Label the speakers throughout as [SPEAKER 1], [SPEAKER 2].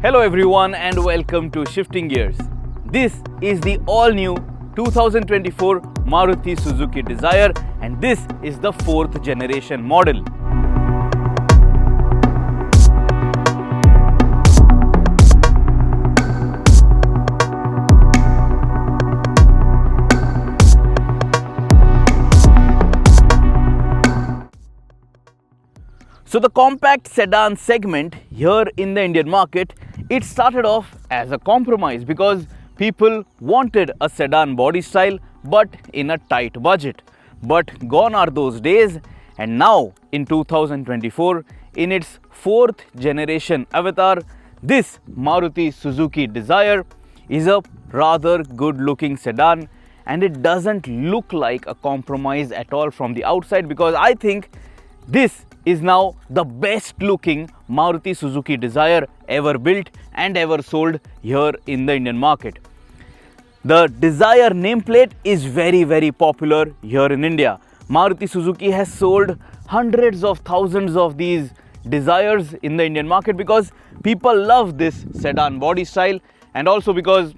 [SPEAKER 1] Hello everyone and welcome to Shifting Gears. This is the all-new 2024 Maruti Suzuki Dzire and this is the 4th generation model. So the compact sedan segment here in the Indian market, it started off as a compromise because people wanted a sedan body style but in a tight budget. But gone are those days, and now in 2024, in its 4th generation avatar, this Maruti Suzuki Dzire is a rather good looking sedan, and it doesn't look like a compromise at all from the outside because I think this is now the best looking Maruti Suzuki Dzire ever built and ever sold here in the Indian market. The Dzire nameplate is very popular here in India. Maruti Suzuki has sold hundreds of thousands of these Dzires in the Indian market because people love this sedan body style, and also because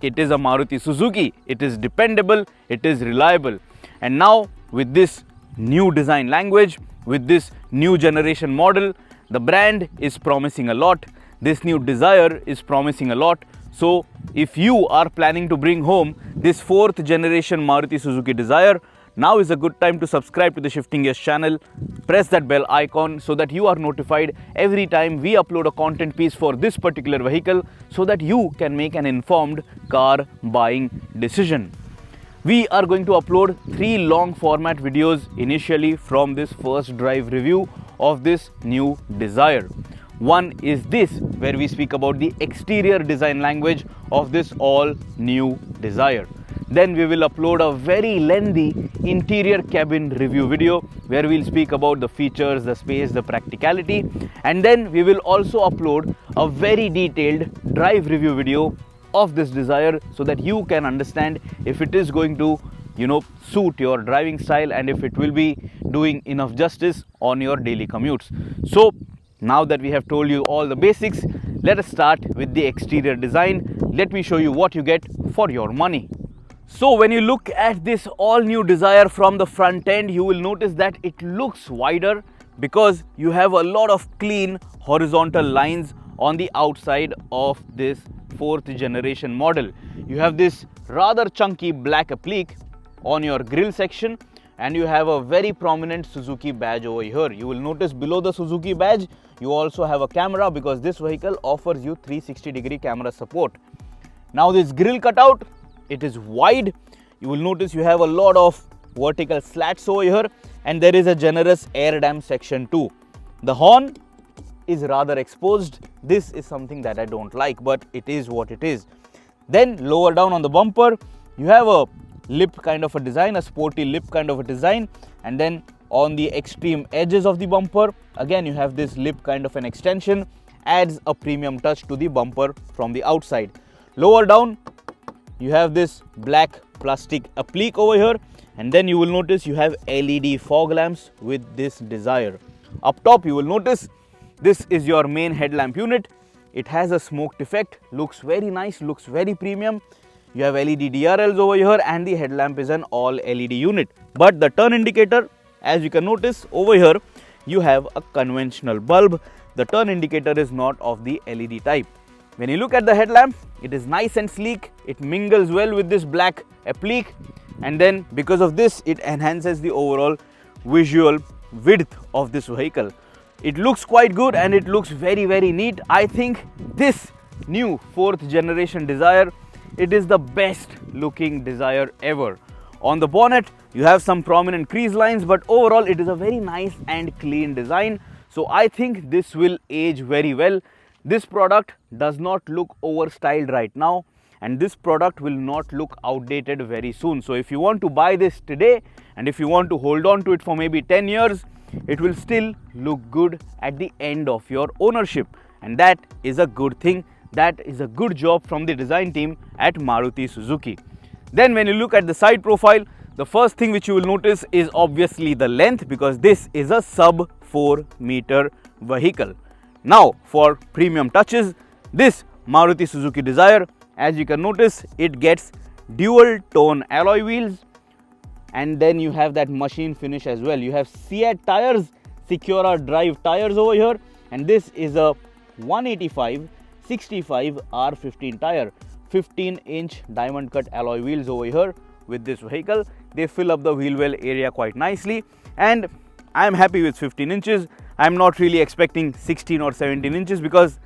[SPEAKER 1] it is a Maruti Suzuki. It is dependable, it is reliable. And now with this new design language, with this new generation model, the brand is promising a lot. This new Dzire is promising a lot. So if you are planning to bring home this 4th generation Maruti Suzuki Dzire, now is a good time to subscribe to the Shifting Gears channel. Press that bell icon so that you are notified every time we upload a content piece for this particular vehicle, so that you can make an informed car buying decision. We are going to upload 3 long format videos initially from this first drive review of this new Dzire. One is this, where we speak about the exterior design language of this all new Dzire. Then we will upload a very lengthy interior cabin review video where we'll speak about the features, the space, the practicality. And then we will also upload a very detailed drive review video of this Dzire so that you can understand if it is going to suit your driving style and if it will be doing enough justice on your daily commutes. So now that we have told you all the basics, let us start with the exterior design. Let me show you what you get for your money. So when you look at this all new Dzire from the front end, you will notice that it looks wider because you have a lot of clean horizontal lines on the outside of this 4th generation model. You have this rather chunky black applique on your grille section, and you have a very prominent Suzuki badge over here. You will notice below the Suzuki badge you also have a camera because this vehicle offers you 360-degree camera support. Now this grille cutout, it is wide. You will notice you have a lot of vertical slats over here, and there is a generous air dam section too. The horn is rather exposed. This is something that I don't like, but it is what it is. Then lower down on the bumper, you have a lip kind of a design, a sporty lip kind of a design, and then on the extreme edges of the bumper, again you have this lip kind of an extension, adds a premium touch to the bumper from the outside. Lower down, you have this black plastic applique over here, and then you will notice you have LED fog lamps with this Dzire. Up top, you will notice this is your main headlamp unit. It has a smoked effect, looks very nice, looks very premium. You have LED DRLs over here, and the headlamp is an all LED unit. But the turn indicator, as you can notice over here, you have a conventional bulb. The turn indicator is not of the LED type. When you look at the headlamp, it is nice and sleek. It mingles well with this black applique, and then because of this, it enhances the overall visual width of this vehicle. It looks quite good and it looks very neat. I think this new 4th generation Dzire, it is the best looking Dzire ever. On the bonnet, you have some prominent crease lines, but overall it is a very nice and clean design. So I think this will age very well. This product does not look overstyled right now, and this product will not look outdated very soon. So if you want to buy this today and if you want to hold on to it for maybe 10 years, it will still look good at the end of your ownership, and that is a good thing. That is a good job from the design team at Maruti Suzuki. Then when you look at the side profile, the first thing which you will notice is obviously the length, because this is a sub 4 meter vehicle. Now for premium touches, This Maruti Suzuki Dzire, as you can notice, it gets dual tone alloy wheels, and then you have that machine finish as well. You have Seat tires, Secura drive tires over here, and this is a 185/65 R15 tire, 15-inch diamond cut alloy wheels over here with this vehicle. They fill up the wheel well area quite nicely, and I am happy with 15 inches. I am not really expecting 16 or 17 inches because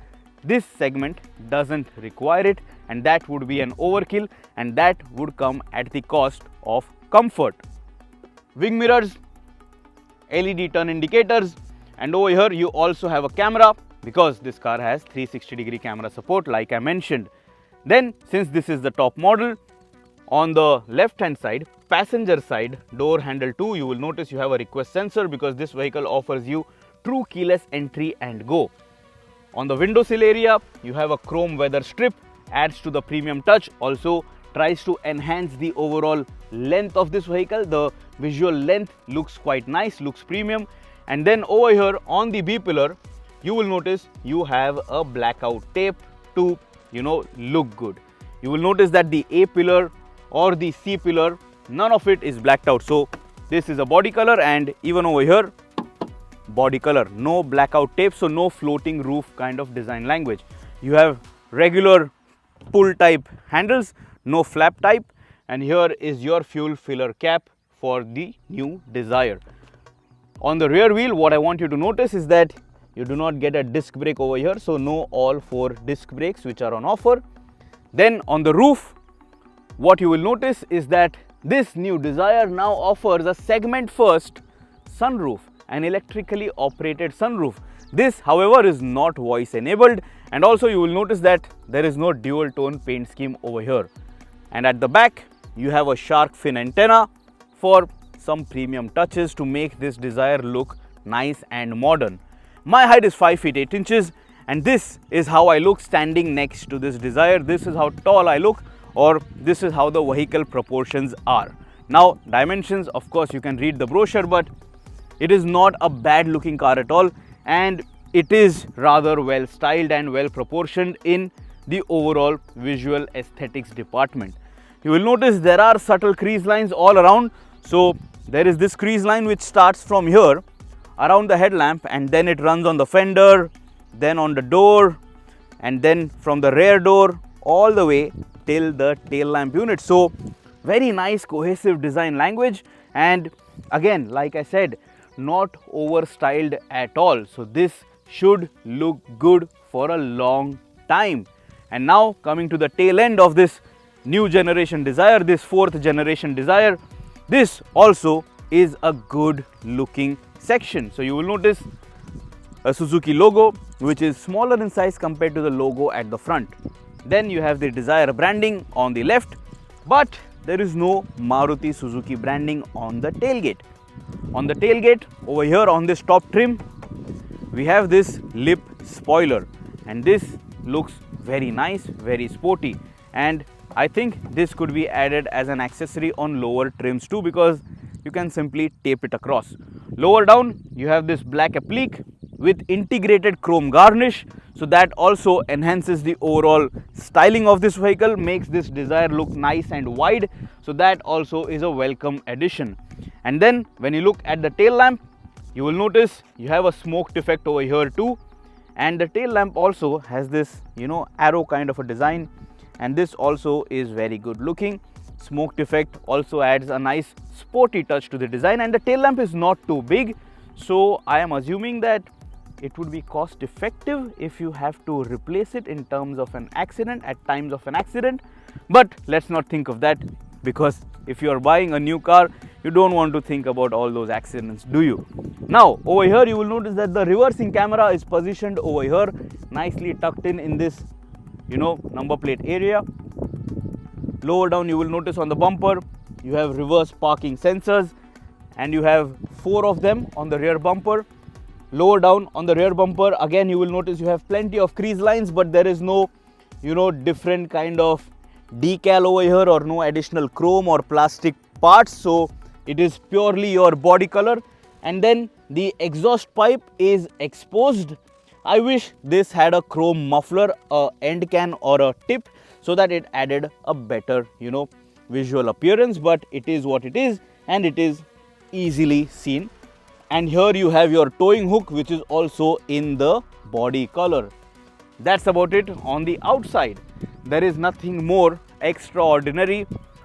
[SPEAKER 1] this segment doesn't require it, and that would be an overkill, and that would come at the cost of comfort. Wing mirrors, LED turn indicators, and over here you also have a camera because this car has 360-degree camera support like I mentioned. Then, since this is the top model, on the left hand side, passenger side door handle 2, you will notice you have a request sensor because this vehicle offers you true keyless entry and go. On the window sill area, you have a chrome weather strip, adds to the premium touch, also tries to enhance the overall length of this vehicle. The visual length looks quite nice, looks premium. And then over here on the B pillar, you will notice you have a blackout tape to, look good. You will notice that the A pillar or the C pillar, none of it is blacked out. So this is a body color, and even over here, body color, no blackout tape, so no floating roof kind of design language. You have regular pull type handles, no flap type, and here is your fuel filler cap for the new Dzire. On the rear wheel, what I want you to notice is that you do not get a disc brake over here, so no all 4 disc brakes which are on offer. Then on the roof, what you will notice is that this new Dzire now offers a segment first sunroof, an electrically operated sunroof. This, however, is not voice enabled, and also you will notice that there is no dual tone paint scheme over here. And at the back, you have a shark fin antenna for some premium touches to make this Dzire look nice and modern. My height is 5 feet 8 inches, and this is how I look standing next to this Dzire. This is how tall I look, or this is how the vehicle proportions are. Now, dimensions, of course, you can read the brochure, but it is not a bad looking car at all, and it is rather well styled and well proportioned in the overall visual aesthetics department. You will notice there are subtle crease lines all around. So there is this crease line which starts from here around the headlamp, and then it runs on the fender, then on the door, and then from the rear door all the way till the tail lamp unit. So very nice cohesive design language, and again, like I said, not over styled at all. So this should look good for a long time. And now coming to the tail end of this new generation Dzire, this 4th generation Dzire, this also is a good looking section. So you will notice a Suzuki logo which is smaller in size compared to the logo at the front. Then you have the Dzire branding on the left, but there is no Maruti Suzuki branding on the tailgate. On the tailgate over here on this top trim, we have this lip spoiler, and this looks very nice, very sporty, and I think this could be added as an accessory on lower trims too, because you can simply tape it across. Lower down, you have this black applique with integrated chrome garnish, so that also enhances the overall styling of this vehicle, makes this Dzire look nice and wide, so that also is a welcome addition. And then when you look at the tail lamp, you will notice you have a smoke effect over here too, and the tail lamp also has this arrow kind of a design, and this also is very good looking. Smoke effect also adds a nice sporty touch to the design, and the tail lamp is not too big, so I am assuming that it would be cost effective if you have to replace it in terms of an accident, at times of an accident. But let's not think of that, because if you are buying a new car, you don't want to think about all those accidents, do you? Now over here you will notice that the reversing camera is positioned over here, nicely tucked in this number plate area. Lower down you will notice on the bumper you have reverse parking sensors, and you have 4 of them on the rear bumper. Lower down on the rear bumper, again you will notice you have plenty of crease lines, but there is no different kind of decal over here, or no additional chrome or plastic parts, so it is purely your body color. And then the exhaust pipe is exposed, I wish this had a chrome muffler, a end can or a tip, so that it added a better, visual appearance, but it is what it is and it is easily seen. And here you have your towing hook, which is also in the body color. That's about it on the outside. There is nothing more extraordinary,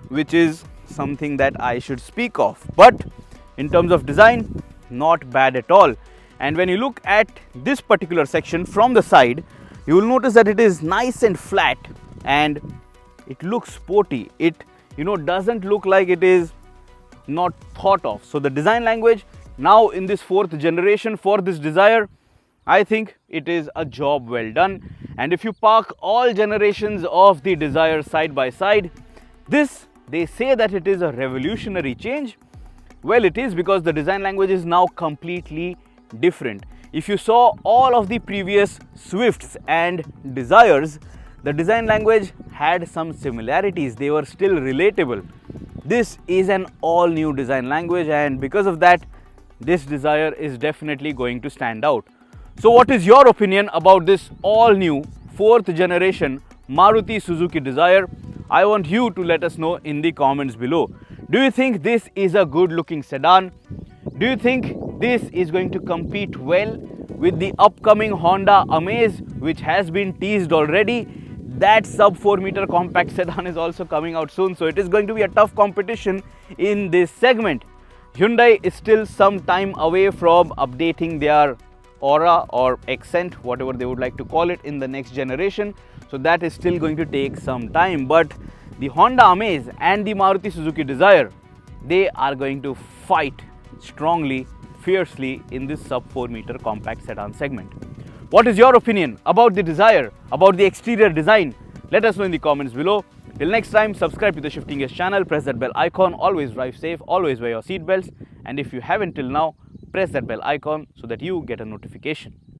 [SPEAKER 1] which is something that I should speak of. But in terms of design, not bad at all. And when you look at this particular section from the side, you will notice that it is nice and flat and it looks sporty. It doesn't look like it is not thought of. So the design language now in this 4th generation for this Dzire, I think it is a job well done. And if you park all generations of the Dzire side by side, they say that it is a revolutionary change. Well, it is, because the design language is now completely different. If you saw all of the previous Swifts and Dzires, the design language had some similarities. They were still relatable. This is an all new design language, and because of that, this Dzire is definitely going to stand out. So what is your opinion about this all new 4th generation Maruti Suzuki Dzire? I want you to let us know in the comments below. Do you think this is a good looking sedan? Do you think this is going to compete well with the upcoming Honda Amaze, which has been teased already? That sub 4 meter compact sedan is also coming out soon, so it is going to be a tough competition in this segment. Hyundai is still some time away from updating their Aura or Accent, whatever they would like to call it, in the next generation. So that is still going to take some time. But the Honda Amaze and the Maruti Suzuki Dzire, they are going to fight strongly, fiercely in this sub 4 meter compact sedan segment. What is your opinion about the Dzire, about the exterior design? Let us know in the comments below. Till next time, subscribe to the Shifting Gears channel, press that bell icon, always drive safe, always wear your seat belts, and if you haven't till now, press that bell icon so that you get a notification.